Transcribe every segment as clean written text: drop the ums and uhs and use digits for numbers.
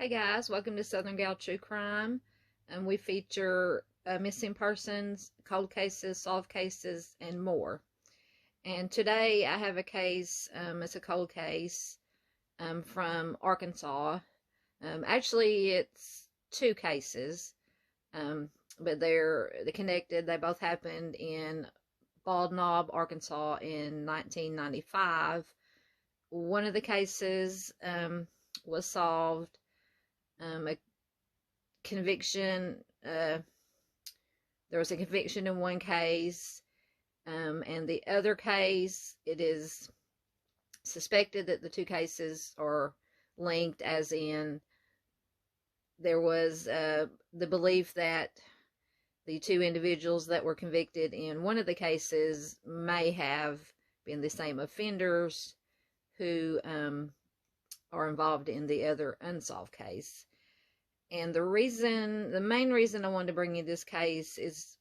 Hey guys, welcome to Southern Gal True Crime. We feature missing persons, cold cases, solved cases, and more. And today I have a case, it's a cold case from Arkansas. Actually, it's two cases, but they're connected. They both happened in Bald Knob, Arkansas in 1995. One of the cases was solved. A conviction, there was a conviction in one case, and the other case, it is suspected that the two cases are linked, as in there was the belief that the two individuals that were convicted in one of the cases may have been the same offenders who are involved in the other unsolved case. And the main reason I wanted to bring you this case is,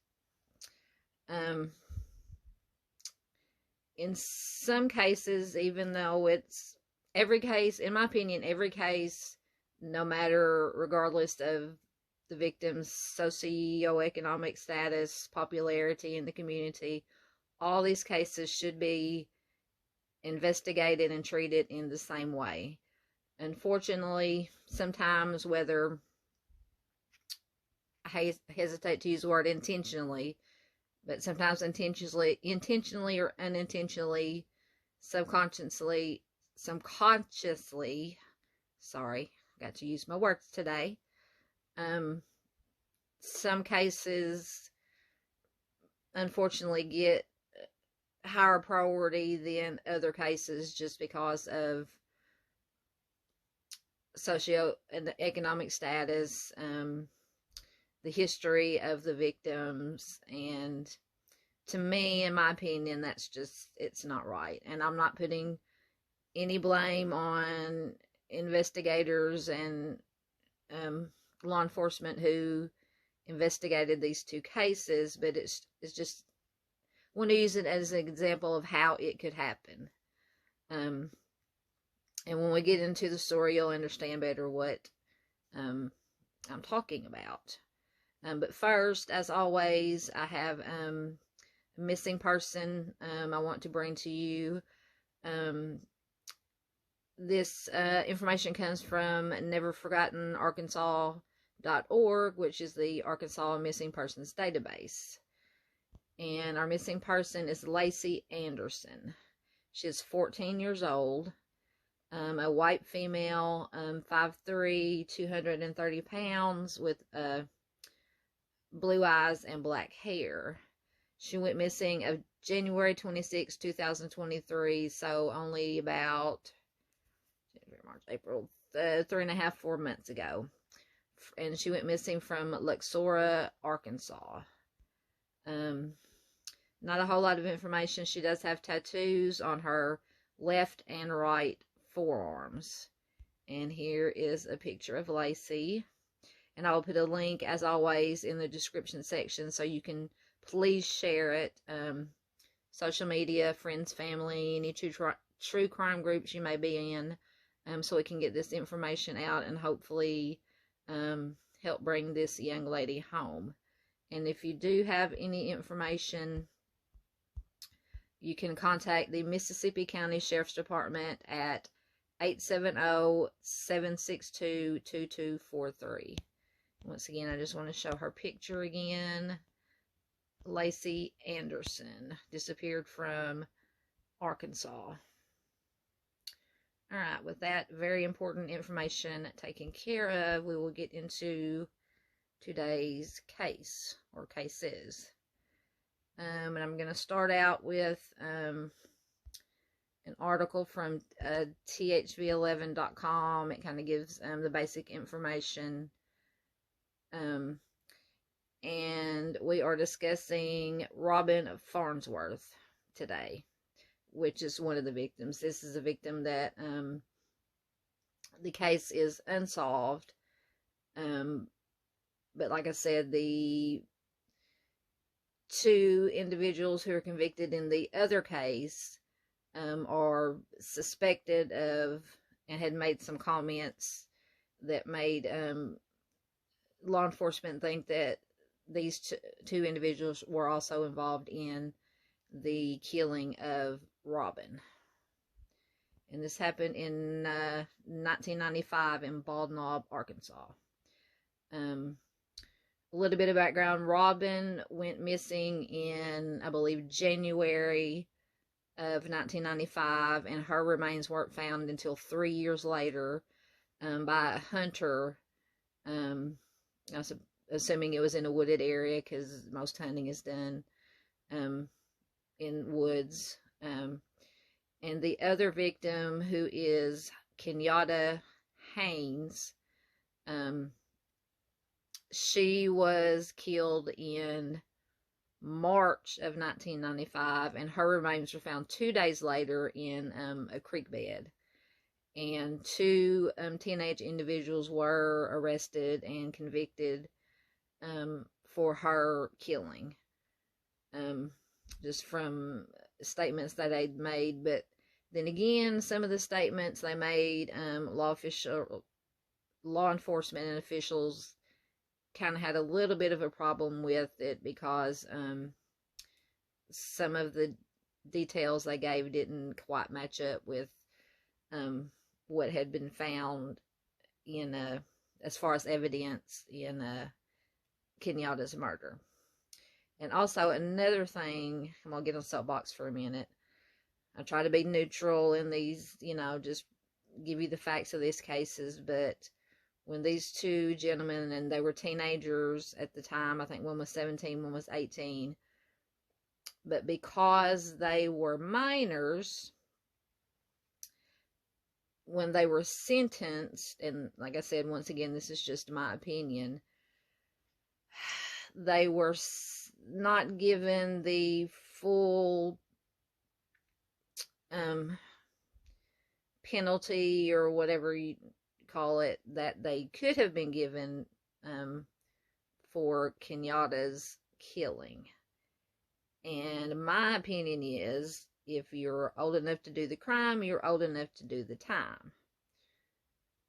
in some cases, even though it's every case, in my opinion, every case, no matter, regardless of the victim's socioeconomic status, popularity in the community, all these cases should be investigated and treated in the same way. Unfortunately, sometimes, whether I hesitate to use the word intentionally, but sometimes intentionally or unintentionally, subconsciously, sorry, got to use my words today. Some cases, unfortunately, get higher priority than other cases just because of socio and the economic status, the history of the victims, and to me, in my opinion, it's not right. And I'm not putting any blame on investigators and law enforcement who investigated these two cases, but it's just, I want to use it as an example of how it could happen. And when we get into the story, you'll understand better what I'm talking about. But first, as always, I have a missing person I want to bring to you. This information comes from neverforgottenarkansas.org, which is the Arkansas Missing Persons Database. And our missing person is Lacey Anderson. She's 14 years old. A white female, 5'3", 230 pounds, with blue eyes and black hair. She went missing of January 26, 2023, so only about January, March, April, 3.5, 4 months ago. And she went missing from Luxora, Arkansas. Not a whole lot of information. She does have tattoos on her left and right forearms. And here is a picture of Lacey. And I will put a link, as always, in the description section, so you can please share it. Social media, friends, family, any true crime groups you may be in, so we can get this information out and hopefully help bring this young lady home. And if you do have any information, you can contact the Mississippi County Sheriff's Department at 870-762-2243. Once again, I just want to show her picture again. Lacey Anderson disappeared from Arkansas. Alright, with that very important information taken care of, we will get into today's case, or cases. And I'm going to start out with an article from thv11.com. It kind of gives the basic information. And we are discussing Robin Farnsworth today, which is one of the victims. This is a victim that the case is unsolved. But like I said, the two individuals who are convicted in the other case are suspected of and had made some comments that made law enforcement think that these two individuals were also involved in the killing of Robin. And this happened in 1995 in Bald Knob, Arkansas. A little bit of background. Robin went missing in, I believe, January of 1995, and her remains weren't found until 3 years later by a hunter. I was assuming it was in a wooded area, because most hunting is done in woods. And the other victim, who is Kenyatta Haynes, she was killed in March of 1995, and her remains were found 2 days later in a creek bed. And two teenage individuals were arrested and convicted for her killing, just from statements that they'd made. But then again, some of the statements they made, law enforcement and officials kind of had a little bit of a problem with it, because some of the details they gave didn't quite match up with what had been found in as far as evidence in Kenyatta's murder. And also another thing, I'm gonna get on soapbox for a minute. I try to be neutral in these, just give you the facts of these cases, but when these two gentlemen, and they were teenagers at the time, I think one was 17, one was 18, but because they were minors, when they were sentenced, and like I said, once again, this is just my opinion, they were not given the full penalty, or whatever you call it, that they could have been given for Kenyatta's killing. And my opinion is, if you're old enough to do the crime, you're old enough to do the time.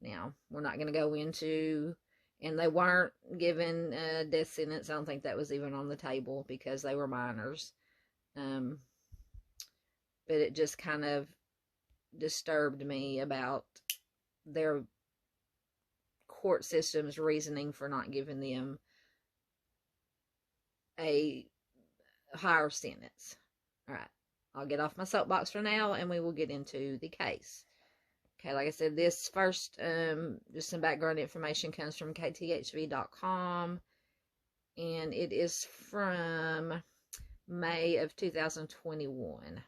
Now, we're not going to go into, and they weren't given a death sentence. I don't think that was even on the table, because they were minors. But it just kind of disturbed me about their court system's reasoning for not giving them a higher sentence. All right. I'll get off my soapbox for now, and we will get into the case. Okay, like I said, this first, just some background information comes from kthv.com, and it is from May of 2021.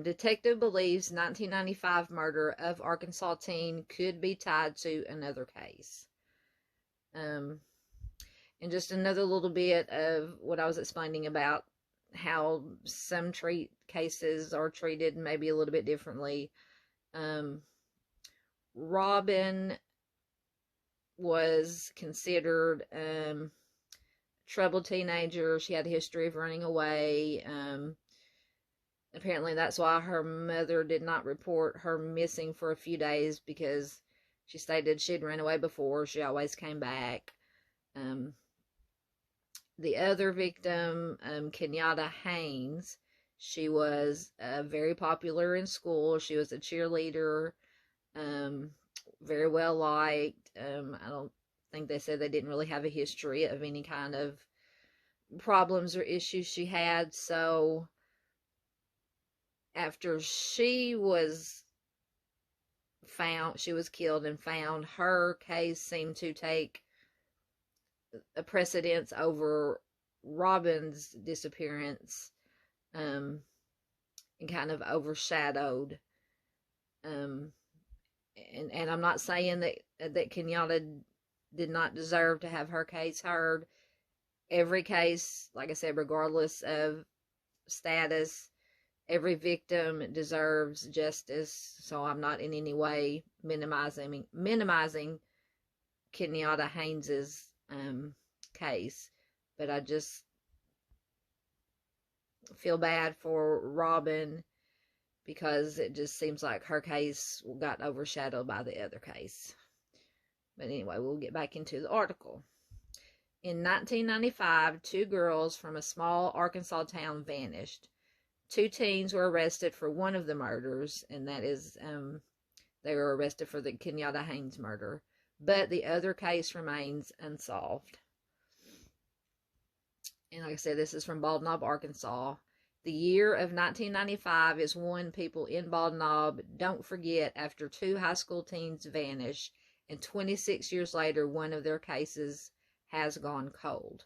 Detective believes 1995 murder of Arkansas teen could be tied to another case. And just another little bit of what I was explaining about how some cases are treated maybe a little bit differently. Robin was considered troubled teenager. She had a history of running away. Apparently that's why her mother did not report her missing for a few days, because she stated she'd run away before. She always came back. The other victim, Kenyatta Haynes, she was very popular in school. She was a cheerleader, very well liked. I don't think they said they didn't really have a history of any kind of problems or issues she had. So after she was found, she was killed and found, her case seemed to take a precedence over Robin's disappearance, and kind of overshadowed. And I'm not saying that Kenyatta did not deserve to have her case heard. Every case, like I said, regardless of status, every victim deserves justice. So I'm not in any way minimizing Kenyatta Haynes's case, but I just feel bad for Robin, because it just seems like her case got overshadowed by the other case. But anyway, we'll get back into the article. In 1995, 2 girls from a small Arkansas town vanished. 2 teens were arrested for one of the murders, and that is, they were arrested for the Kenyatta Haynes murder. But the other case remains unsolved. And like I said, this is from Bald Knob, Arkansas. The year of 1995 is one people in Bald Knob don't forget after 2 high school teens vanish, and 26 years later, one of their cases has gone cold.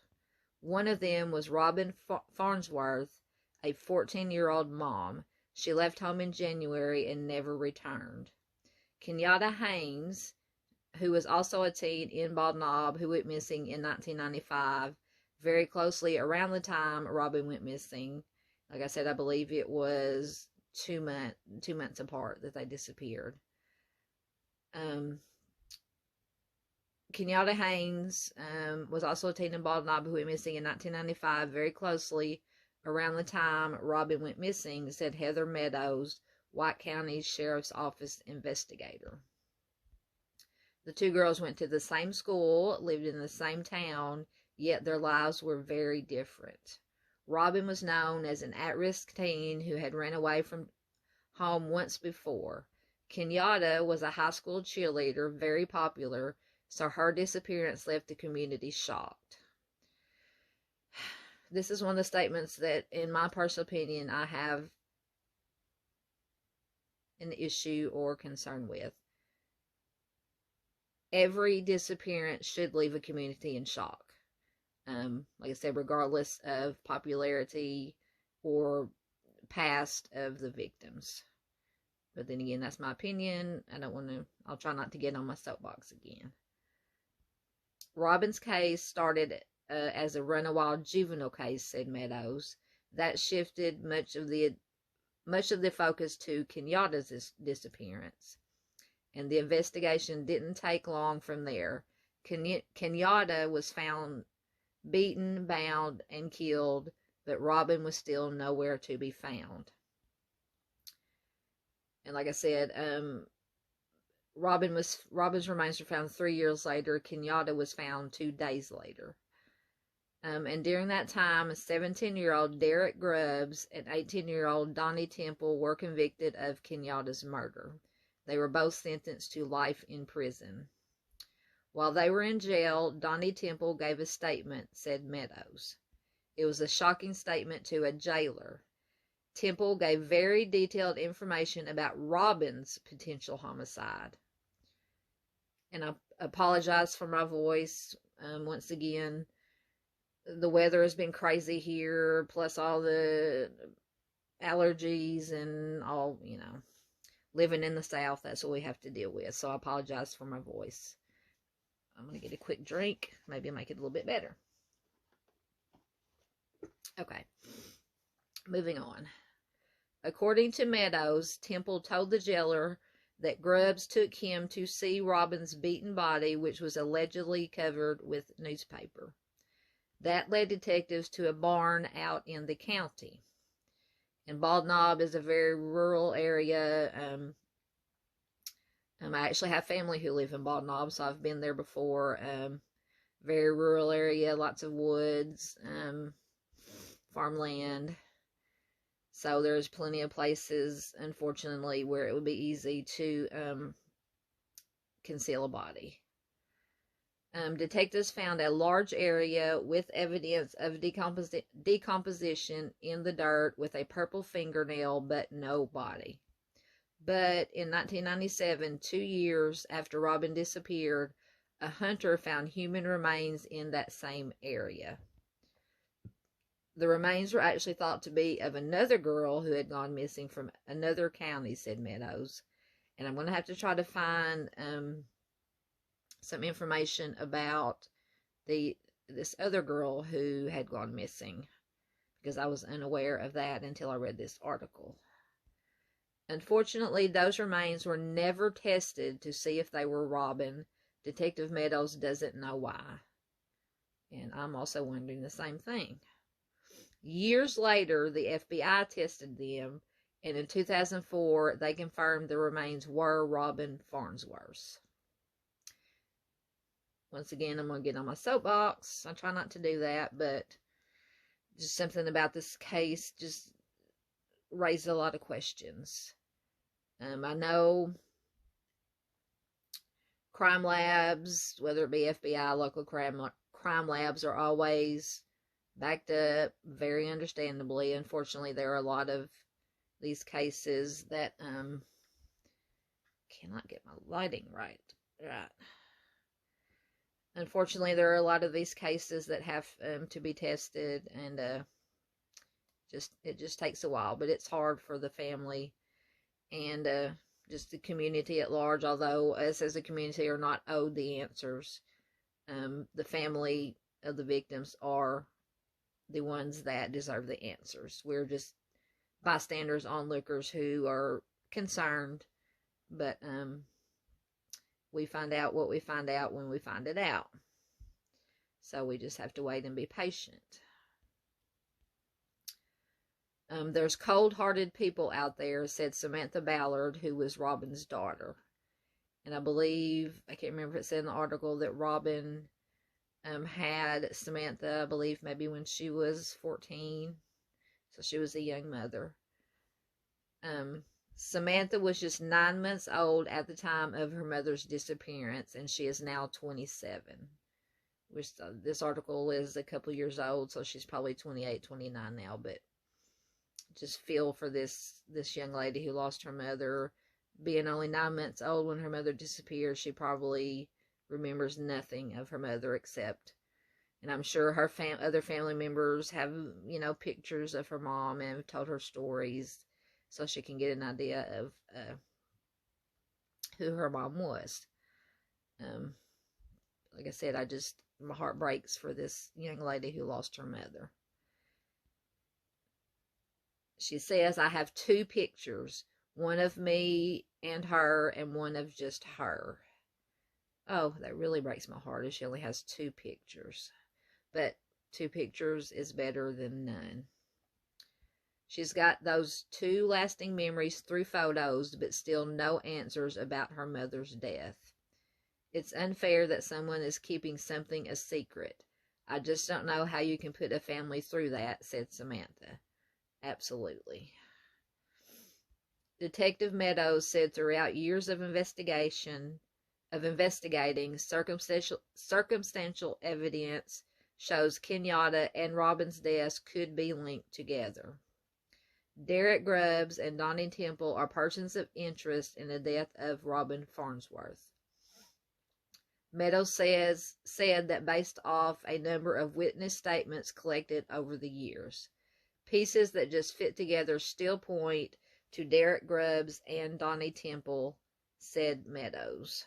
One of them was Robin Farnsworth, a 14-year-old mom. She left home in January and never returned. Kenyatta Haynes, who was also a teen in Bald Knob who went missing in 1995, very closely around the time Robin went missing. Like I said, I believe it was 2 months apart that they disappeared. Kenyatta Haynes was also a teen in Bald Knob who went missing in 1995, very closely around the time Robin went missing, said Heather Meadows, White County Sheriff's Office investigator. The 2 girls went to the same school, lived in the same town, yet their lives were very different. Robin was known as an at-risk teen who had run away from home once before. Kenyatta was a high school cheerleader, very popular, so her disappearance left the community shocked. This is one of the statements that, in my personal opinion, I have an issue or concern with. Every disappearance should leave a community in shock. Like I said, regardless of popularity or past of the victims. But then again, that's my opinion. I'll try not to get on my soapbox again. Robin's case started as a run-a-wild juvenile case, said Meadows. That shifted much of the focus to Kenyatta's disappearance. And the investigation didn't take long from there. Kenyatta was found beaten, bound, and killed, but Robin was still nowhere to be found. And like I said, Robin's remains were found 3 years later. Kenyatta was found 2 days later. And during that time, 17-year-old Derek Grubbs and 18-year-old Donnie Temple were convicted of Kenyatta's murder. They were both sentenced to life in prison. While they were in jail, Donnie Temple gave a statement, said Meadows. It was a shocking statement to a jailer. Temple gave very detailed information about Robin's potential homicide. And I apologize for my voice. Once again, the weather has been crazy here, plus all the allergies and all, living in the South, that's what we have to deal with. So I apologize for my voice. I'm going to get a quick drink. Maybe I'll make it a little bit better. Okay. Moving on. According to Meadows, Temple told the jailer that Grubbs took him to see Robin's beaten body, which was allegedly covered with newspaper. That led detectives to a barn out in the county. And Bald Knob is a very rural area. I actually have family who live in Bald Knob, so I've been there before. Very rural area, lots of woods, farmland. So there's plenty of places, unfortunately, where it would be easy to conceal a body. Detectives found a large area with evidence of decomposition in the dirt with a purple fingernail, but no body. But in 1997, 2 years after Robin disappeared, a hunter found human remains in that same area. The remains were actually thought to be of another girl who had gone missing from another county, said Meadows. And I'm going to have to try to find some information about this other girl who had gone missing, because I was unaware of that until I read this article. Unfortunately, those remains were never tested to see if they were Robin. Detective Meadows doesn't know why. And I'm also wondering the same thing. Years later, the FBI tested them, And in 2004, they confirmed the remains were Robin Farnsworth. Once again, I'm going to get on my soapbox. I try not to do that, but just something about this case just raised a lot of questions. I know crime labs, whether it be FBI, local crime labs, are always backed up, very understandably. Unfortunately, there are a lot of these cases that cannot get my lighting right. Unfortunately, there are a lot of these cases that have to be tested, and it just takes a while. But it's hard for the family and just the community at large. Although us as a community are not owed the answers, the family of the victims are the ones that deserve the answers. We're just bystanders, onlookers who are concerned, but we find out what we find out when we find it out. So we just have to wait and be patient. There's cold-hearted people out there, said Samantha Ballard, who was Robin's daughter. And I believe, I can't remember if it said in the article, that Robin had Samantha, I believe, maybe when she was 14. So she was a young mother. Samantha was just 9 months old at the time of her mother's disappearance, and she is now 27. Which this article is a couple years old, so she's probably 28, 29 now. But just feel for this young lady who lost her mother. Being only 9 months old when her mother disappeared, she probably remembers nothing of her mother except, and I'm sure her other family members have, pictures of her mom and have told her stories, so she can get an idea of who her mom was. Like I said, my heart breaks for this young lady who lost her mother. She says, I have 2 pictures, one of me and her and one of just her. Oh, that really breaks my heart if she only has 2 pictures. But 2 pictures is better than none. She's got those 2 lasting memories through photos, but still no answers about her mother's death. It's unfair that someone is keeping something a secret. I just don't know how you can put a family through that, said Samantha. Absolutely. Detective Meadows said throughout years of investigating, circumstantial evidence shows Kenyatta and Robin's deaths could be linked together. Derek Grubbs and Donnie Temple are persons of interest in the death of Robin Farnsworth. Meadows said that based off a number of witness statements collected over the years, pieces that just fit together still point to Derek Grubbs and Donnie Temple, said Meadows.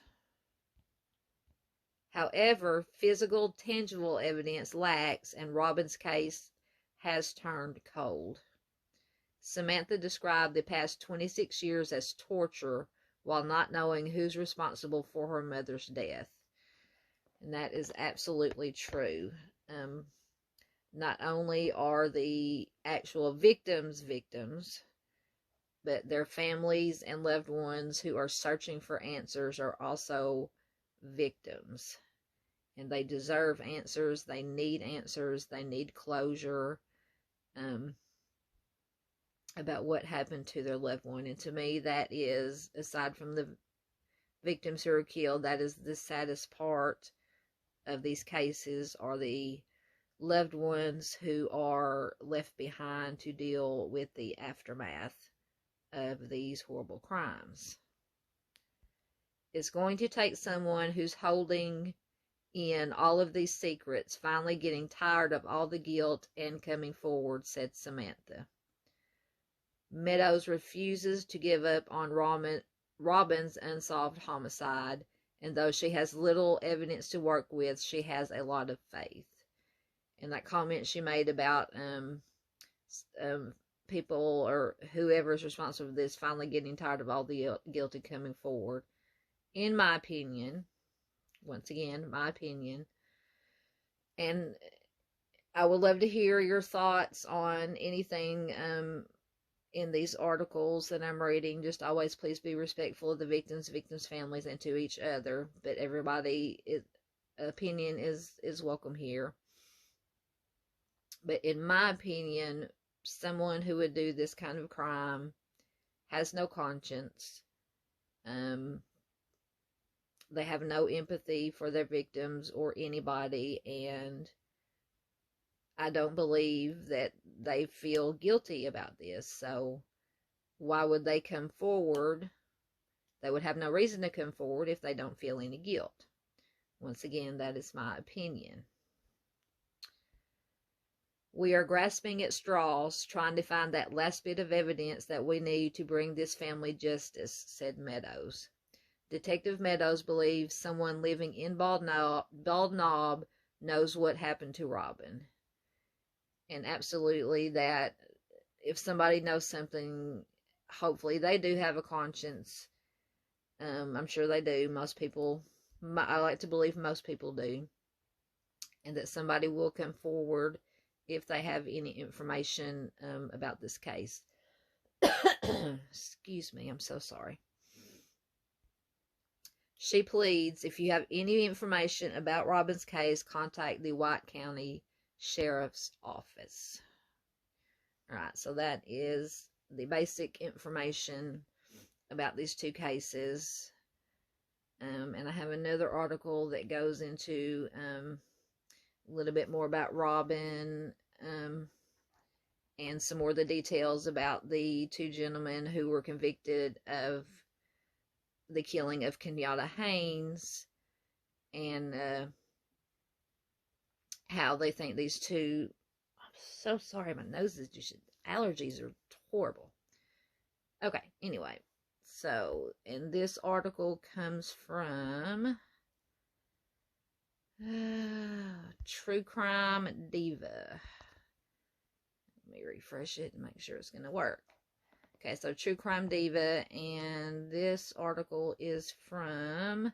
However, physical, tangible evidence lacks, and Robin's case has turned cold. Samantha described the past 26 years as torture while not knowing who's responsible for her mother's death. And that is absolutely true. Not only are the actual victims, but their families and loved ones who are searching for answers are also victims. And they deserve answers. They need answers. They need closure about what happened to their loved one. And to me, that is, aside from the victims who are killed, that is the saddest part of these cases, are the loved ones who are left behind to deal with the aftermath of these horrible crimes. It's going to take someone who's holding in all of these secrets finally getting tired of all the guilt and coming forward, said Samantha. Meadows refuses to give up on Robin's unsolved homicide, and though she has little evidence to work with, she has a lot of faith. And that comment she made about people or whoever is responsible for this finally getting tired of all the guilty coming forward, in my opinion, once again, my opinion, and I would love to hear your thoughts on anything in these articles that I'm reading, just always please be respectful of the victims, families, and to each other. But everybody, opinion is welcome here. But in my opinion, someone who would do this kind of crime has no conscience. They have no empathy for their victims or anybody, and I don't believe that they feel guilty about this. So why would they come forward? They would have no reason to come forward if they don't feel any guilt. Once again, that is my opinion. We are grasping at straws, trying to find that last bit of evidence that we need to bring this family justice, said Meadows. Detective Meadows believes someone living in Bald Knob knows what happened to Robin. And absolutely that if somebody knows something, hopefully they do have a conscience. I'm sure they do. Most people, I like to believe most people do. And that somebody will come forward if they have any information about this case. Excuse me, I'm so sorry. She pleads, if you have any information about Robin's case, contact the White County Sheriff's Office. Alright, so that is the basic information about these two cases. And I have another article that goes into a little bit more about Robin, and some more of the details about the two gentlemen who were convicted of the killing of Kenyatta Haynes, and how they think these two, I'm so sorry, my nose is just, allergies are horrible. Okay, anyway, so, and this article comes from True Crime Diva. Let me refresh it and make sure it's going to work. Okay, so True Crime Diva, and this article is from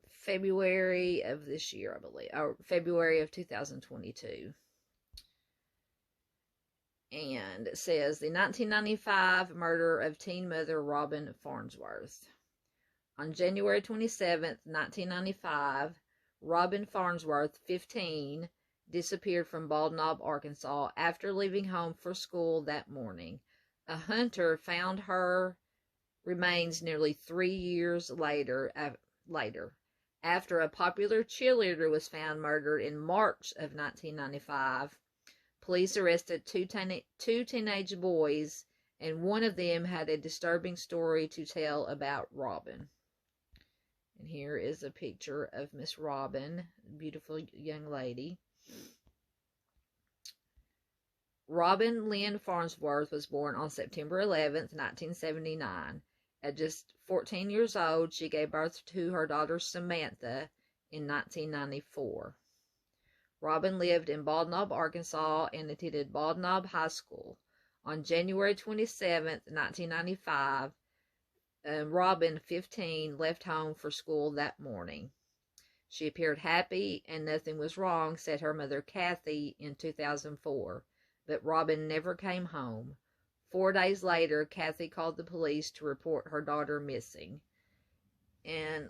February of this year, I believe, or February of 2022. And it says, the 1995 murder of teen mother Robin Farnsworth. On January 27th, 1995, Robin Farnsworth, 15, disappeared from Bald Knob, Arkansas, after leaving home for school that morning. A hunter found her remains nearly 3 years later, after a popular cheerleader was found murdered in March of 1995. Police arrested two teenage boys, and one of them had a disturbing story to tell about Robin. And here is a picture of Miss Robin, beautiful young lady. Robin Lynn Farnsworth was born on September 11th, 1979. At just 14 years old, she gave birth to her daughter Samantha in 1994. Robin lived in Bald Knob, Arkansas, and attended Bald Knob High School. On January 27th, 1995, Robin, 15, left home for school that morning. She appeared happy and nothing was wrong, said her mother Kathy in 2004. But Robin never came home. 4 days later, Kathy called the police to report her daughter missing. And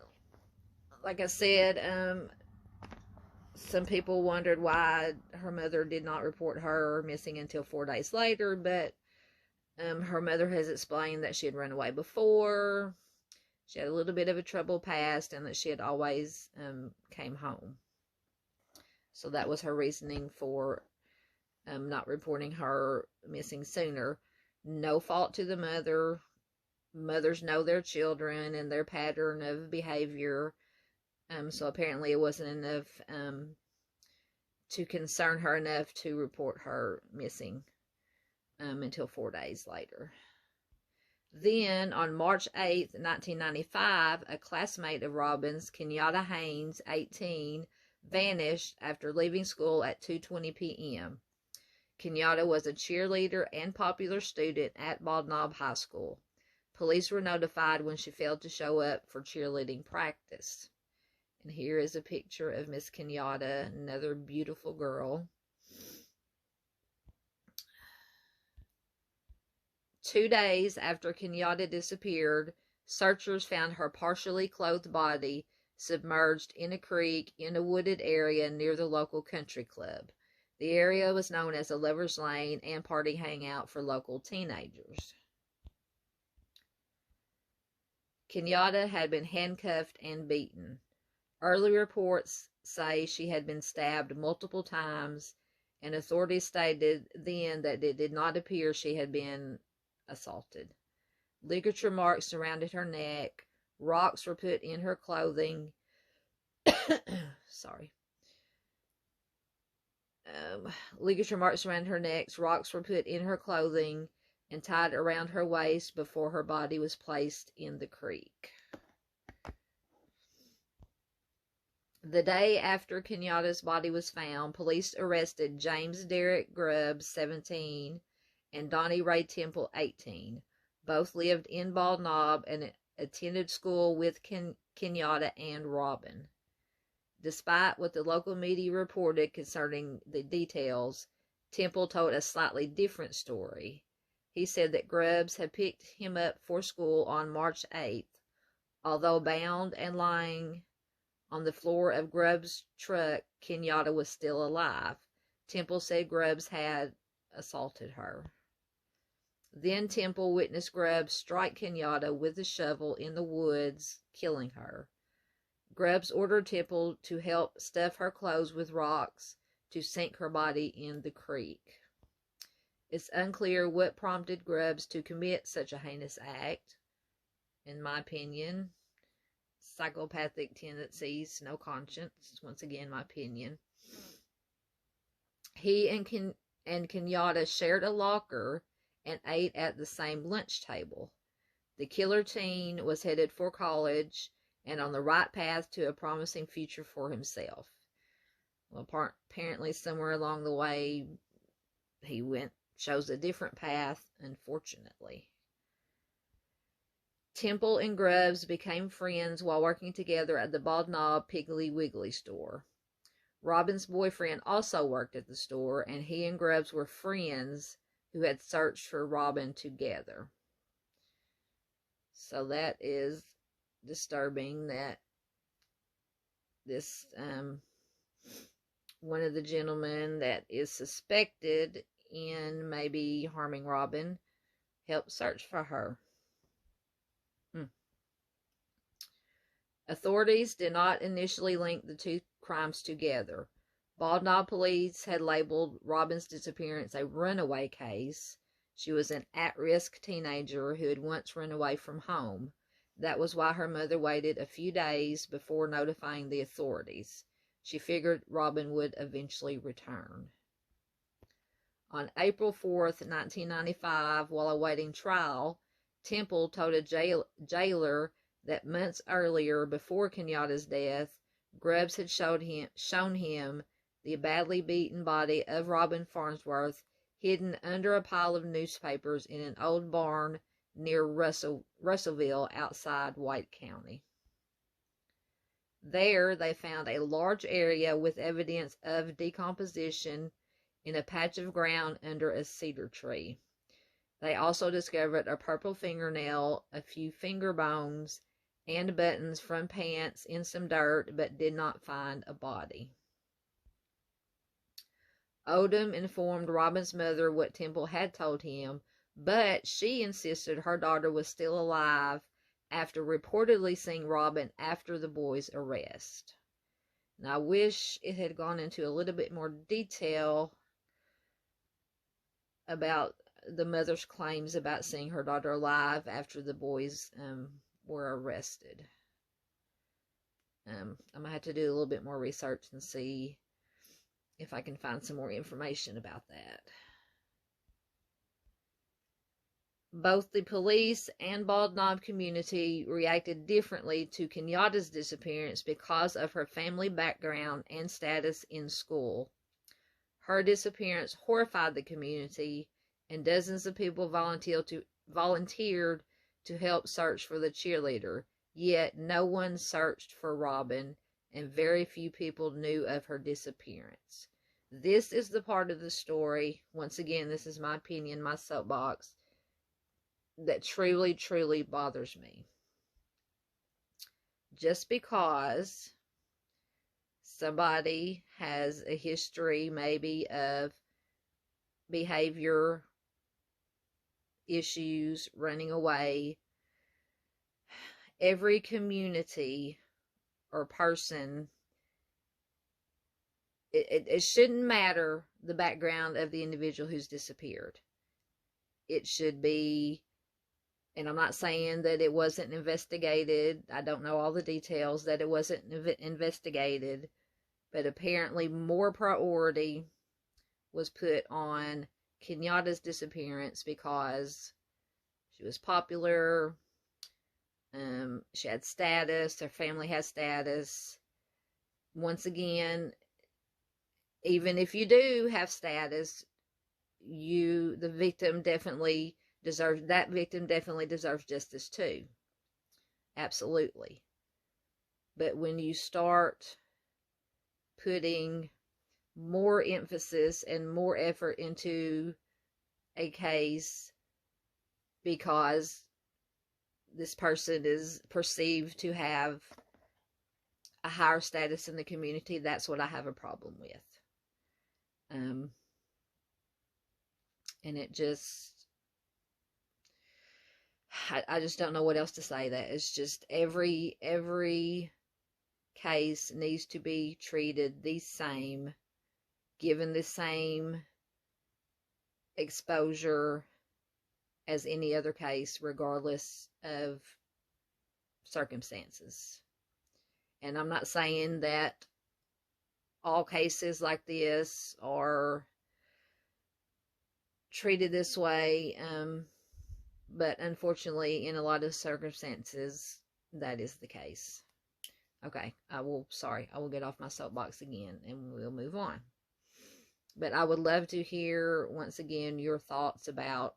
like I said, some people wondered why her mother did not report her missing until 4 days later, but her mother has explained that she had run away before, she had a little bit of a troubled past, and that she had always came home. So that was her reasoning for not reporting her missing sooner. No fault to the mother. Mothers know their children and their pattern of behavior. So apparently it wasn't enough to concern her enough to report her missing until 4 days later. Then, on March 8th, 1995, a classmate of Robin's, Kenyatta Haynes, 18, vanished after leaving school at 2:20 p.m. Kenyatta was a cheerleader and popular student at Bald Knob High School. Police were notified when she failed to show up for cheerleading practice. And here is a picture of Miss Kenyatta, another beautiful girl. 2 days after Kenyatta disappeared, searchers found her partially clothed body submerged in a creek in a wooded area near the local country club. The area was known as a lover's lane and party hangout for local teenagers. Kenyatta had been handcuffed and beaten. Early reports say she had been stabbed multiple times, and authorities stated then that it did not appear she had been assaulted. Ligature marks surrounded her neck. Rocks were put in her clothing. Ligature marks around her neck. Rocks were put in her clothing and tied around her waist before her body was placed in the creek. The day after Kenyatta's body was found, police arrested James Derek Grubbs, 17, and Donnie Ray Temple, 18. Both lived in Bald Knob and attended school with Kenyatta and Robin. Despite what the local media reported concerning the details, Temple told a slightly different story. He said that Grubbs had picked him up for school on March 8th. Although bound and lying on the floor of Grubbs' truck, Kenyatta was still alive. Temple said Grubbs had assaulted her. Then Temple witnessed Grubbs strike Kenyatta with a shovel in the woods, killing her. Grubbs ordered Temple to help stuff her clothes with rocks to sink her body in the creek. It's unclear what prompted Grubbs to commit such a heinous act. In my opinion, psychopathic tendencies, no conscience. Once again, my opinion. He and Kenyatta shared a locker and ate at the same lunch table. The killer teen was headed for college and on the right path to a promising future for himself. Well, apparently somewhere along the way, he chose a different path, unfortunately. Temple and Grubbs became friends while working together at the Bald Knob Piggly Wiggly store. Robin's boyfriend also worked at the store, and he and Grubbs were friends who had searched for Robin together. So that is disturbing that this one of the gentlemen that is suspected in maybe harming Robin helped search for her. Authorities did not initially link the two crimes together. Bald Knob police had labeled Robin's disappearance a runaway case. She was an at-risk teenager who had once run away from home. That was why her mother waited a few days before notifying the authorities. She figured Robin would eventually return. On April 4th, 1995, while awaiting trial, Temple told a jailer that months earlier, before Kenyatta's death, Grubbs had shown him the badly beaten body of Robin Farnsworth hidden under a pile of newspapers in an old barn near Russellville outside White County. There, they found a large area with evidence of decomposition in a patch of ground under a cedar tree. They also discovered a purple fingernail, a few finger bones, and buttons from pants in some dirt, but did not find a body. Odom informed Robin's mother what Temple had told him, but she insisted her daughter was still alive after reportedly seeing Robin after the boy's arrest. Now, I wish it had gone into a little bit more detail about the mother's claims about seeing her daughter alive after the boys were arrested. I'm going to have to do a little bit more research and see if I can find some more information about that. Both the police and Bald Knob community reacted differently to Kenyatta's disappearance because of her family background and status in school. Her disappearance horrified the community, and dozens of people volunteered to help search for the cheerleader, yet no one searched for Robin, and very few people knew of her disappearance. This is the part of the story, once again, this is my opinion, my soapbox, that truly, truly bothers me. Just because somebody has a history maybe of behavior issues, running away, every community or person, it shouldn't matter the background of the individual who's disappeared. It should be, and I'm not saying that it wasn't investigated. I don't know all the details, that it wasn't investigated, but apparently more priority was put on Kenyatta's disappearance because she was popular, she had status, her family has status. Once again, even if you do have status, the victim definitely deserves justice too. Absolutely. But when you start putting more emphasis and more effort into a case because this person is perceived to have a higher status in the community, that's what I have a problem with. And it just, I just don't know what else to say. That it's just every case needs to be treated the same, given the same exposure as any other case, regardless of circumstances. And I'm not saying that all cases like this are treated this way, but unfortunately, in a lot of circumstances, that is the case. Okay, I will get off my soapbox again, and we'll move on. But I would love to hear, once again, your thoughts about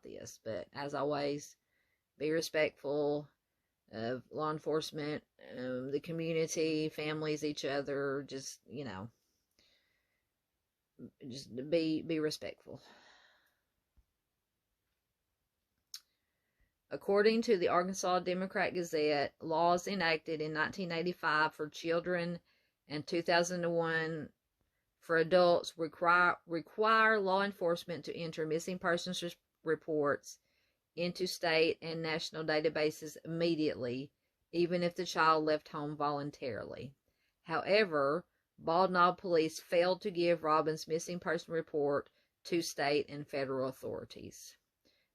this. But as always, be respectful of law enforcement, the community, families, each other. Just, just be respectful. According to the Arkansas Democrat-Gazette, laws enacted in 1985 for children and 2001 for adults require law enforcement to enter missing persons reports into state and national databases immediately, even if the child left home voluntarily. However, Bald Knob police failed to give Robin's missing person report to state and federal authorities.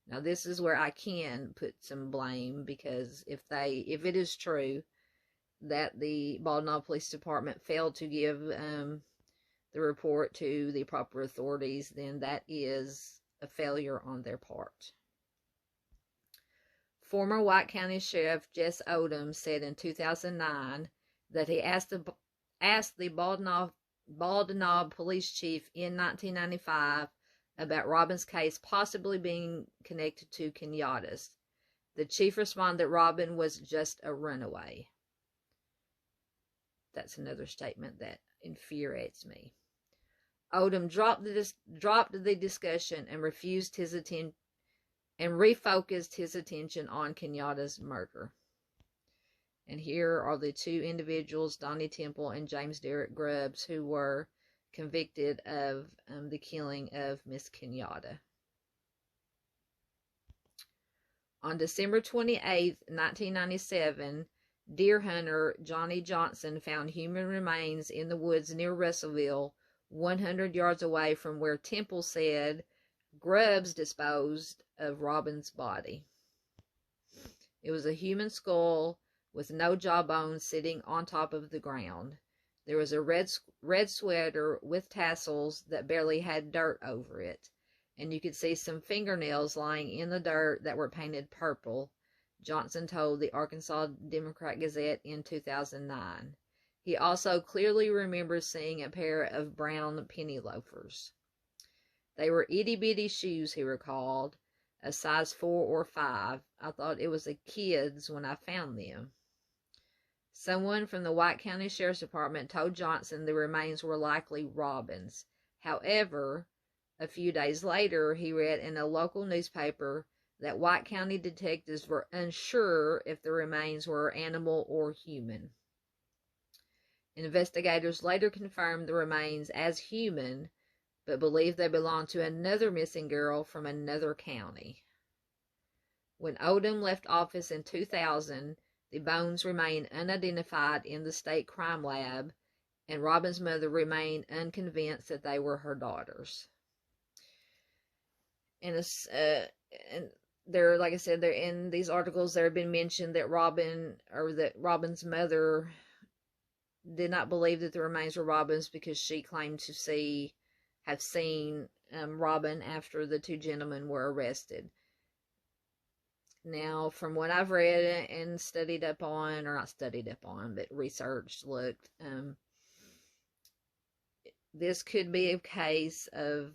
Now, this is where I can put some blame, because if it is true that the Bald Knob Police Department failed to give the report to the proper authorities, then that is a failure on their part. Former White County Sheriff Jess Odom said in 2009 that he asked the Bald Knob Police Chief in 1995 about Robin's case possibly being connected to Kenyatta's. The chief responded that Robin was just a runaway. That's another statement that infuriates me. Odom dropped the discussion and refused his attention and refocused his attention on Kenyatta's murder. And here are the two individuals, Donnie Temple and James Derrick Grubbs, who were convicted of the killing of Miss Kenyatta. On December 28, 1997, deer hunter Johnny Johnson found human remains in the woods near Russellville, 100 yards away from where Temple said Grubbs disposed of Robin's body. It was a human skull with no jawbone sitting on top of the ground. There was a red sweater with tassels that barely had dirt over it, and you could see some fingernails lying in the dirt that were painted purple, Johnson told the Arkansas Democrat-Gazette in 2009. He also clearly remembers seeing a pair of brown penny loafers. They were itty-bitty shoes, he recalled, a size 4 or 5. I thought it was a kid's when I found them. Someone from the White County Sheriff's Department told Johnson the remains were likely Robin's. However, a few days later, he read in a local newspaper that White County detectives were unsure if the remains were animal or human. Investigators later confirmed the remains as human, but believed they belonged to another missing girl from another county. When Odom left office in 2000, the bones remained unidentified in the state crime lab, and Robin's mother remained unconvinced that they were her daughters. And there, like I said, there in these articles, there have been mentioned that Robin's mother did not believe that the remains were Robin's because she claimed to have seen Robin after the two gentlemen were arrested. Now, from what I've read and studied up on, or not studied up on, but researched, looked, this could be a case of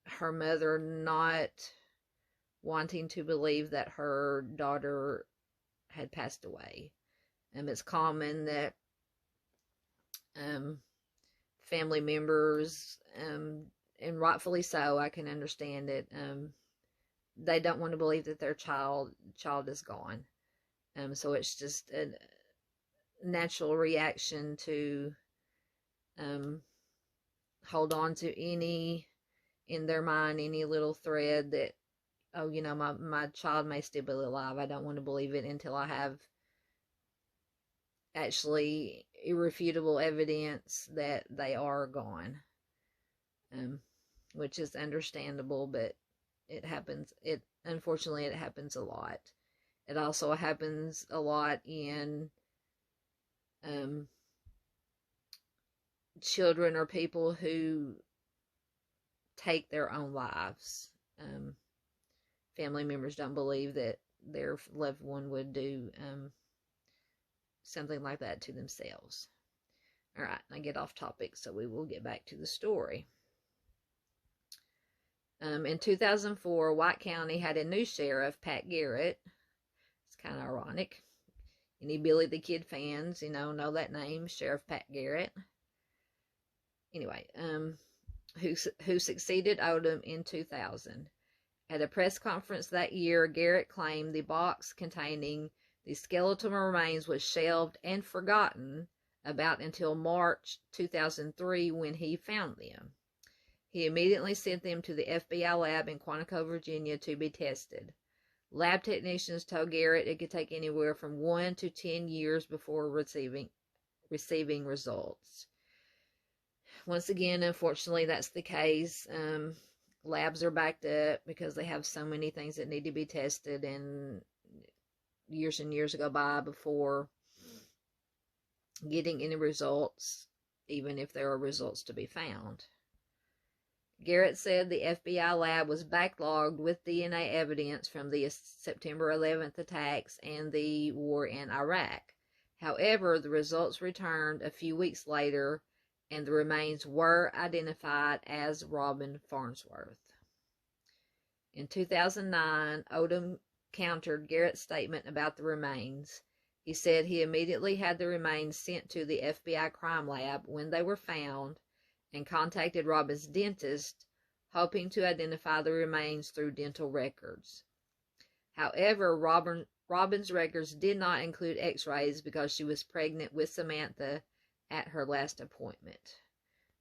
her mother not wanting to believe that her daughter had passed away. It's common that family members, and rightfully so, I can understand it, they don't want to believe that their child is gone. So it's just a natural reaction to hold on to in their mind, any little thread that, oh, my child may still be alive. I don't want to believe it until I have actually irrefutable evidence that they are gone. Which is understandable, but unfortunately it happens a lot. It also happens a lot in children or people who take their own lives. Family members don't believe that their loved one would do something like that to themselves. All right, I get off topic, so we will get back to the story. In 2004, White County had a new sheriff, Pat Garrett. It's kind of ironic. Any Billy the Kid fans, know that name, Sheriff Pat Garrett. Anyway, who succeeded Odom in 2000. At a press conference that year, Garrett claimed the box containing the skeletal remains was shelved and forgotten about until March 2003 when he found them. He immediately sent them to the FBI lab in Quantico, Virginia to be tested. Lab technicians told Garrett it could take anywhere from 1 to 10 years before receiving results. Once again, unfortunately, that's the case. Labs are backed up because they have so many things that need to be tested, and years go by before getting any results, even if there are results to be found. Garrett said the FBI lab was backlogged with DNA evidence from the September 11th attacks and the war in Iraq. However, the results returned a few weeks later, and the remains were identified as Robin Farnsworth. In 2009, Odom countered Garrett's statement about the remains. He said he immediately had the remains sent to the FBI crime lab when they were found, and contacted Robin's dentist, hoping to identify the remains through dental records. However, Robin's records did not include x-rays because she was pregnant with Samantha at her last appointment.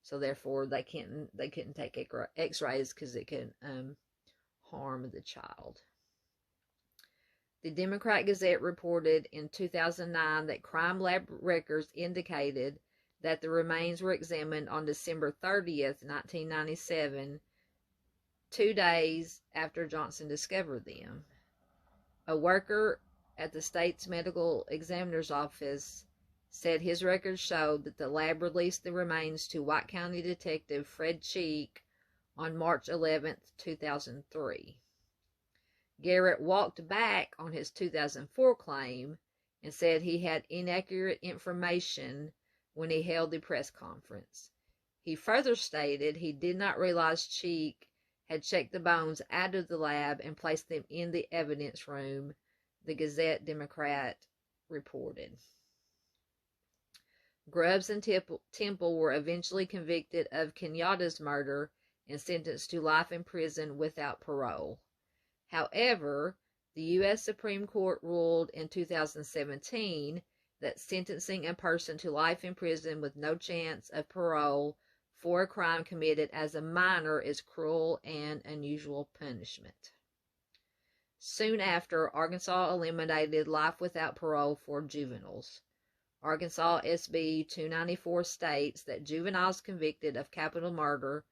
So therefore, they couldn't take x-rays because it could harm the child. The Democrat Gazette reported in 2009 that crime lab records indicated that the remains were examined on December 30th, 1997, 2 days after Johnson discovered them. A worker at the state's medical examiner's office said his records showed that the lab released the remains to White County Detective Fred Cheek on March 11th, 2003. Garrett walked back on his 2004 claim and said he had inaccurate information when he held the press conference. He further stated he did not realize Cheek had checked the bones out of the lab and placed them in the evidence room, the Gazette-Democrat reported. Grubbs and Temple were eventually convicted of Kenyatta's murder and sentenced to life in prison without parole. However, the U.S. Supreme Court ruled in 2017 that sentencing a person to life in prison with no chance of parole for a crime committed as a minor is cruel and unusual punishment. Soon after, Arkansas eliminated life without parole for juveniles. Arkansas SB 294 states that juveniles convicted of capital murder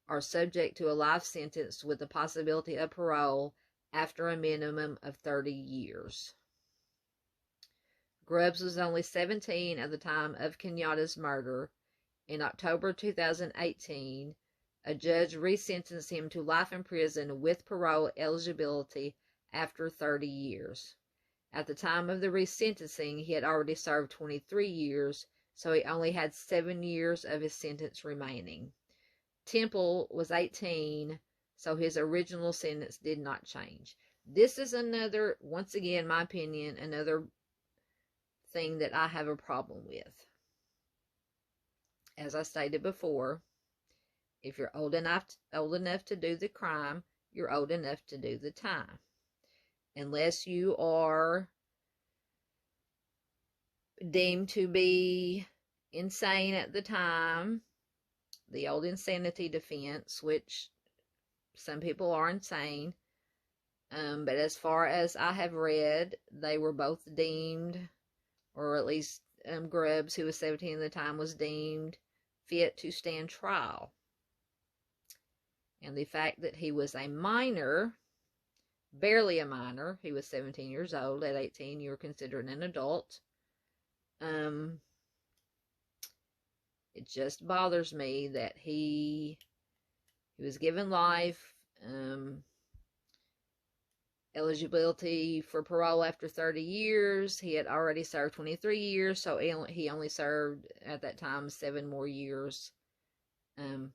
are subject to a life sentence with the possibility of parole after a minimum of 30 years. Grubbs was only 17 at the time of Kenyatta's murder. In October 2018, a judge resentenced him to life in prison with parole eligibility after 30 years. At the time of the resentencing, he had already served 23 years, so he only had 7 years of his sentence remaining. Temple was 18, so his original sentence did not change. This is another, once again, my opinion, another thing that I have a problem with. As I stated before, if you're old enough to do the crime, you're old enough to do the time. Unless you are deemed to be insane at the time, the old insanity defense, which some people are insane, but as far as I have read, they were both deemed, or at least Grubbs, who was 17 at the time, was deemed fit to stand trial. And the fact that he was a minor, barely a minor, he was 17 years old. At 18, you were considered an adult. It just bothers me that he was given life, eligibility for parole after 30 years. He had already served 23 years, so he only served, at that time, 7 more years of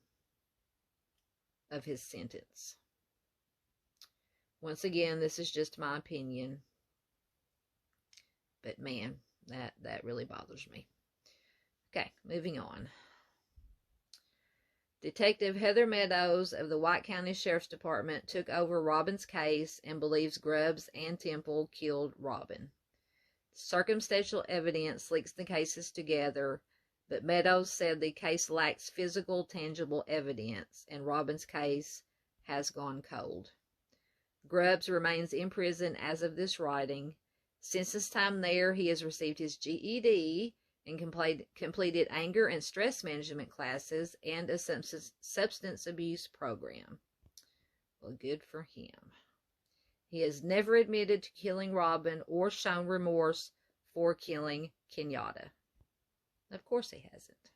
his sentence. Once again, this is just my opinion, but man, that really bothers me. Okay, moving on. Detective Heather Meadows of the White County Sheriff's Department took over Robin's case and believes Grubbs and Temple killed Robin. Circumstantial evidence links the cases together, but Meadows said the case lacks physical, tangible evidence, and Robin's case has gone cold. Grubbs remains in prison as of this writing. Since his time there, he has received his GED and completed anger and stress management classes and a substance abuse program. Well, good for him. He has never admitted to killing Robin or shown remorse for killing Kenyatta. Of course he hasn't.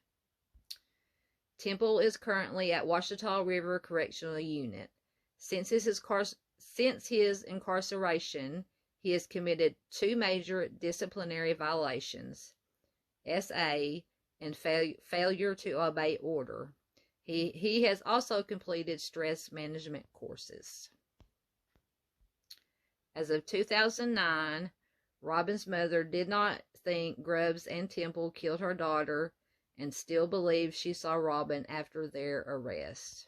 Temple is currently at Ouachita River Correctional Unit. Since his incarceration, he has committed 2 major disciplinary violations: SA and failure to obey order. He has also completed stress management courses. As of 2009, Robin's mother did not think Grubbs and Temple killed her daughter and still believes she saw Robin after their arrest.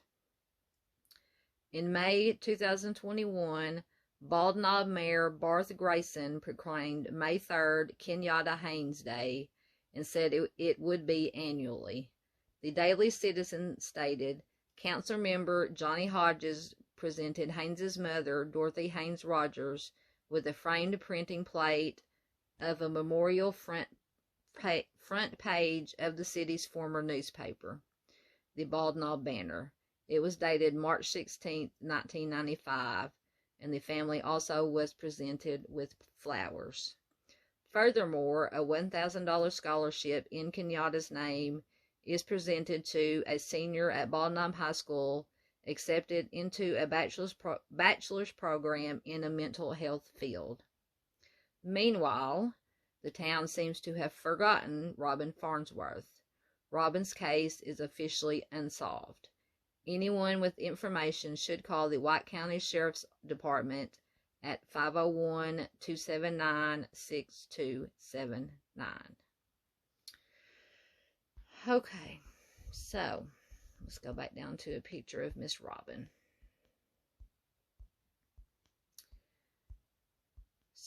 In May 2021, Bald Knob Mayor Barth Grayson proclaimed May 3rd Kenyatta Haynes Day and said it would be annually. The Daily Citizen stated, Council member Johnny Hodges presented Haynes's mother, Dorothy Haynes Rogers, with a framed printing plate of a memorial front page of the city's former newspaper, the Bald Knob Banner. It was dated March 16, 1995, and the family also was presented with flowers. Furthermore, a $1,000 scholarship in Kenyatta's name is presented to a senior at Bald Knob High School accepted into a bachelor's program in a mental health field. Meanwhile, the town seems to have forgotten Robin Farnsworth. Robin's case is officially unsolved. Anyone with information should call the White County Sheriff's Department at 501-279-6279. Okay, so let's go back down to a picture of Miss Robin.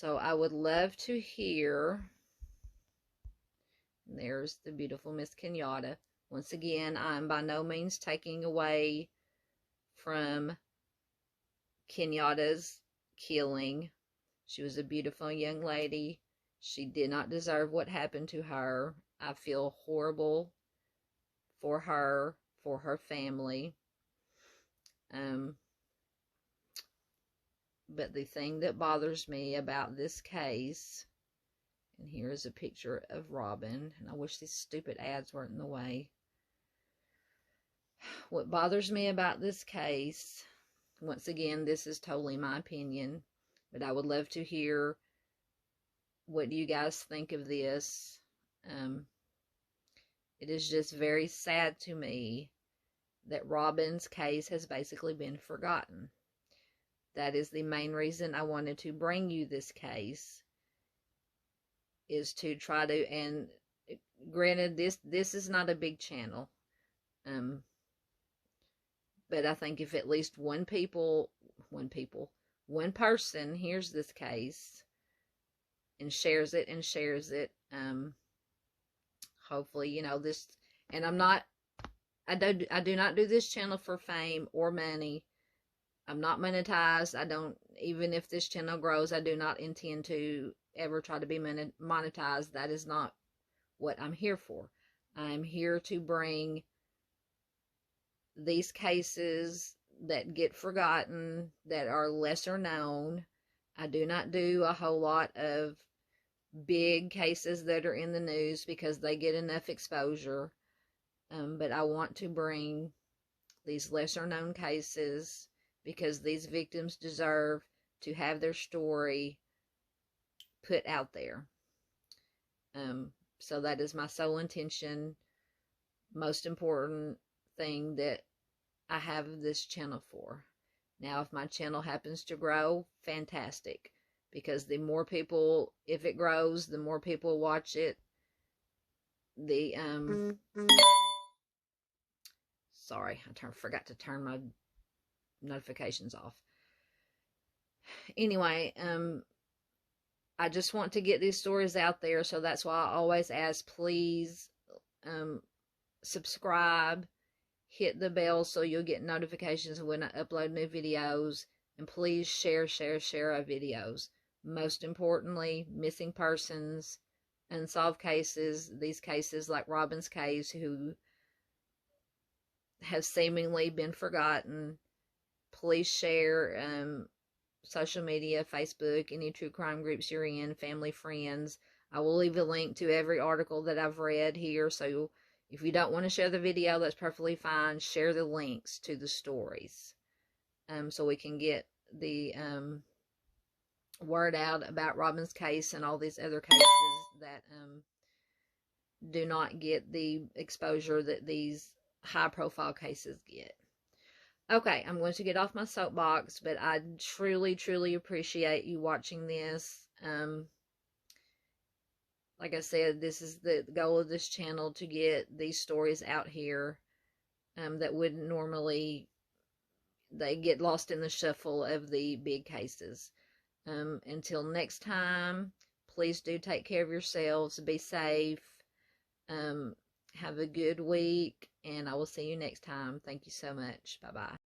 So I would love to hear. There's the beautiful Miss Kenyatta. Once again, I'm by no means taking away from Kenyatta's killing. She was a beautiful young lady. She did not deserve what happened to her. I feel horrible for her family. But the thing that bothers me about this case, and here is a picture of Robin, and I wish these stupid ads weren't in the way. What bothers me about this case, once again, this is totally my opinion, but I would love to hear what you guys think of this. It is just very sad to me that Robin's case has basically been forgotten. That is the main reason I wanted to bring you this case, is to try to, and granted, this is not a big channel, but I think if at least one person hears this case and shares it, hopefully, you know, this, and I do not do this channel for fame or money. I'm not monetized. Even if this channel grows, I do not intend to ever try to be monetized. That is not what I'm here for. I'm here to bring these cases that get forgotten, that are lesser known. I do not do a whole lot of big cases that are in the news because they get enough exposure. But I want to bring these lesser known cases because these victims deserve to have their story put out there. So that is my sole intention, most important thing that I have this channel for. Now, if my channel happens to grow, fantastic, because the more people, if it grows, the more people watch it. Sorry, I forgot to turn my notifications off. Anyway, I just want to get these stories out there, so that's why I always ask, please subscribe, hit the bell so you'll get notifications when I upload new videos, and please share our videos. Most importantly, missing persons, unsolved cases, these cases like Robin's case, who have seemingly been forgotten. Please share social media, Facebook, any true crime groups you're in, family, friends. I will leave a link to every article that I've read here, so if you don't want to share the video, that's perfectly fine. Share the links to the stories, so we can get the word out about Robin's case and all these other cases that do not get the exposure that these high-profile cases get. Okay, I'm going to get off my soapbox, but I truly appreciate you watching this. Like I said, this is the goal of this channel, to get these stories out here that wouldn't normally, they get lost in the shuffle of the big cases. Until next time, please do take care of yourselves. Be safe. Have a good week, and I will see you next time. Thank you so much. Bye-bye.